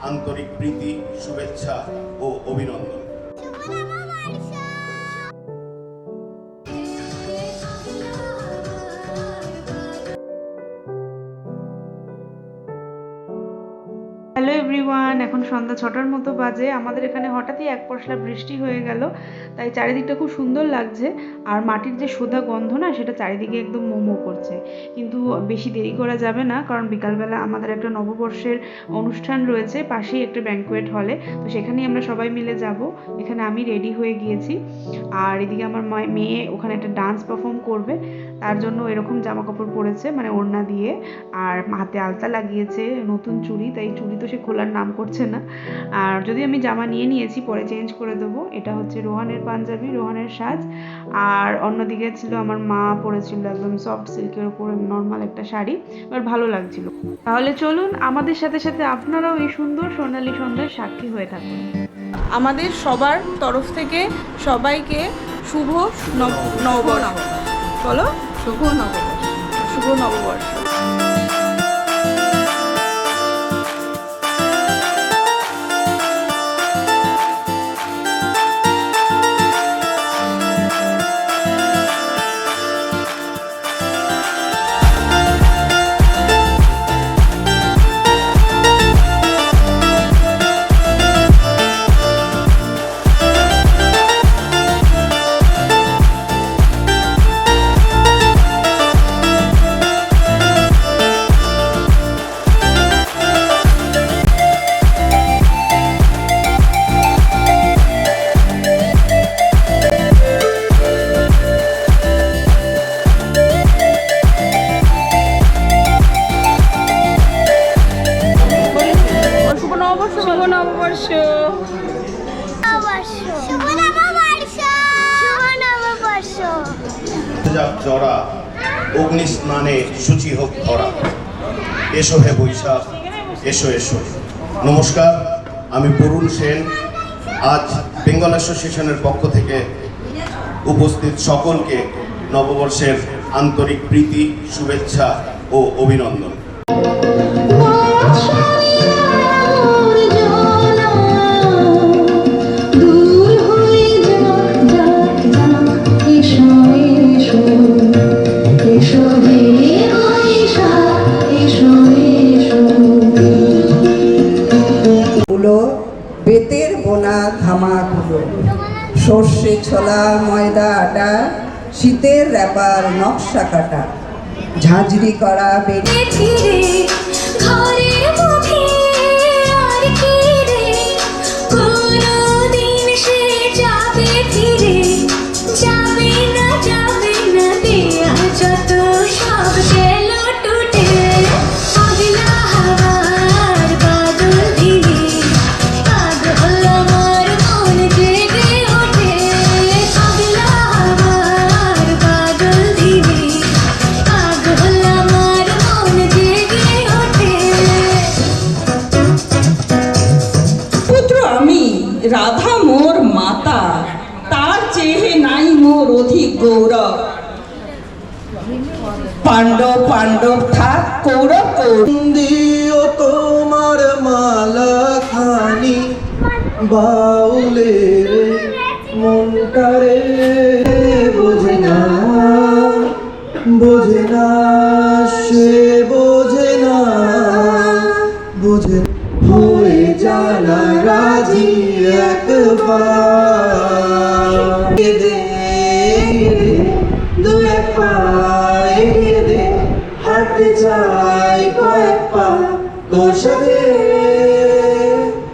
আন্তরিক প্রীতি, শুভেচ্ছা ও অভিনন্দন। হ্যালো এভরিওয়ান, এখন সন্ধ্যা 6টার মতো বাজে। আমাদের এখানে হঠাৎই এক পশলা বৃষ্টি হয়ে গেল, তাই চারিদিকটা খুব সুন্দর লাগছে। আর মাটির যে সোদা গন্ধ না, সেটা চারিদিকে একদম মোমো করছে। কিন্তু বেশি দেরি করা যাবে না, কারণ বিকালবেলা আমাদের একটা নববর্ষের অনুষ্ঠান রয়েছে পাশেই একটা ব্যাঙ্কোয়েট হলে। তো সেখানেই আমরা সবাই মিলে যাব। এখানে আমি রেডি হয়ে গিয়েছি, আর এদিকে আমার মেয়ে ওখানে একটা ডান্স পারফর্ম করবে। তার জন্য এরকম জামা কাপড় পরেছে, মানে ওড়না দিয়ে, আর হাতে আলতা লাগিয়েছে, নতুন চুড়ি, তাই চুড়ি তো সে খোলার নাম করছে না। আর যদি আমি জামা নিয়ে নিয়েছি, পরে চেঞ্জ করে দেবো। এটা হচ্ছে রোহানের পাঞ্জাবি, রোহানের সাজ। আর অন্যদিকে ছিল আমার মা পরেছিল একদম সফট সিল্কের উপরে নর্মাল একটা শাড়ি, এবার ভালো লাগছিল। তাহলে চলুন, আমাদের সাথে সাথে আপনারাও এই সুন্দর সোনালী সন্ধ্যার সাক্ষী হয়ে থাকুন। আমাদের সবার তরফ থেকে সবাইকে শুভ নববর্ষ। বলো, শুভ নববর্ষ। শুভ নববর্ষ। জরা অগ্নি স্নানে শুচি হোক ধরা, এসো হে বৈশাখ, এসো এসো। নমস্কার, আমি বরুণ সেন। আজ বেঙ্গল অ্যাসোসিয়েশনের পক্ষ থেকে উপস্থিত সকলকে নববর্ষের আন্তরিক প্রীতি, শুভেচ্ছা ও অভিনন্দন। বেতের বোনা ধামাগুলো, সর্ষে ছোলা ময়দা আটা, শীতের র্যাপার নকশা কাটা, ঝাঁঝরি করা রাধা মোর মাতা, তার চেয়ে নাই মোর অধিক গৌরব। পাণ্ডব পাণ্ডব থাক, কৌরব দিও তোমার মালা খানি, বাউলে মনটারে বোঝে না, বোঝে না, সে বোঝে না, বোঝে হয়ে জানা রাজি একবার। দু এক পায়ে দে, হাঁটতে চাই কয়েক পা তোর সাথে।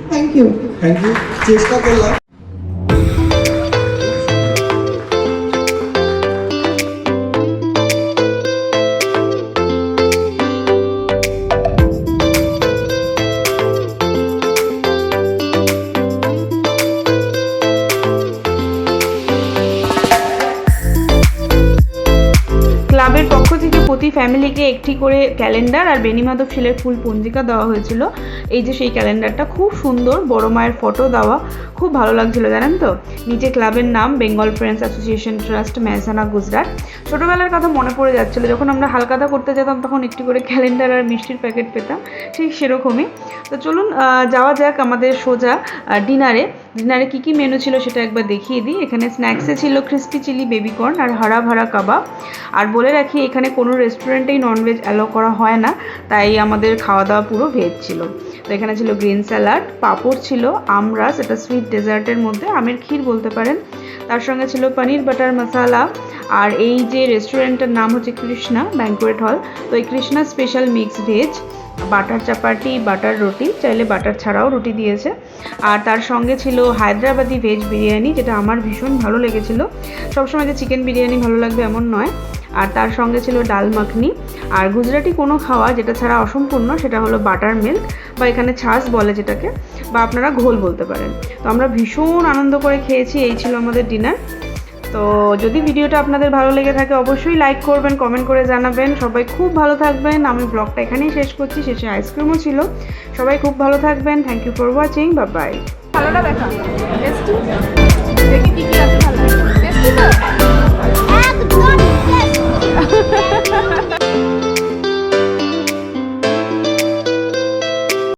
থ্যাংক ইউ, চেষ্টা করলাম। ক্লাবের পক্ষ থেকে প্রতি ফ্যামিলিকে একটি করে ক্যালেন্ডার আর বেনিমাধব শিলের ফুল পঞ্জিকা দেওয়া হয়েছিল। এই যে সেই ক্যালেন্ডারটা খুব সুন্দর, বড় মায়ের ফটো দেওয়া, খুব ভালো লাগছিল জানেন তো। নিচে ক্লাবের নাম Bengal friends association trust Mehsana Gujarat. ছোটোবেলার কথা মনে পড়ে যাচ্ছিলো, যখন আমরা হালখাতা করতে যেতাম তখন একটি করে ক্যালেন্ডার আর মিষ্টির প্যাকেট পেতাম, ঠিক সেরকমই। তো চলুন যাওয়া যাক আমাদের সোজা ডিনারে। ডিনারে কী কী মেনু ছিল সেটা একবার দেখিয়ে দিই। এখানে স্ন্যাক্সে ছিল ক্রিস্পি চিলি বেবিকর্ন আর হারা ভাড়া কাবাব। আর বলে রাখি এখানে কোনো রেস্টুরেন্টেই ননভেজ অ্যালাউ করা হয় না, তাই আমাদের খাওয়া দাওয়া পুরো ভেজ ছিল। তো এখানে ছিল গ্রিন স্যালাড, পাঁপড় ছিল, আমরাস, এটা সুইট ডেজার্টের মধ্যে আমের ক্ষীর বলতে পারেন। তার সঙ্গে ছিল পনির বাটার মশালা। আর এই যে রেস্টুরেন্টের নাম হচ্ছে কৃষ্ণা ব্যাঙ্কোয়েট হল। তো এই Krishna special mix veg, butter chapati, butter রুটি, চাইলে বাটার ছাড়াও রুটি দিয়েছে। আর তার সঙ্গে ছিল হায়দ্রাবাদি ভেজ বিরিয়ানি, যেটা আমার ভীষণ ভালো লেগেছিল। সবসময় যে চিকেন বিরিয়ানি ভালো লাগবে এমন নয়। আর তার সঙ্গে ছিল ডাল মাখনি। আর গুজরাটি কোনো খাওয়া যেটা ছাড়া অসম্পূর্ণ সেটা হলো বাটার মিল্ক, বা এখানে ছাস বলে যেটাকে, বা আপনারা ঘোল বলতে পারেন। তো আমরা ভীষণ আনন্দ করে খেয়েছি। এই ছিল আমাদের ডিনার। তো যদি ভিডিওটা আপনাদের ভালো লেগে থাকে অবশ্যই লাইক করবেন, কমেন্ট করে জানাবেন। সবাই খুব ভালো থাকবেন। আমি ব্লগটা এখানেই শেষ করছি, শেষে আইসক্রিমও ছিল। সবাই খুব ভালো থাকবেন। Thank you for watching, bye bye. ভালোটা দেখা টেস্টি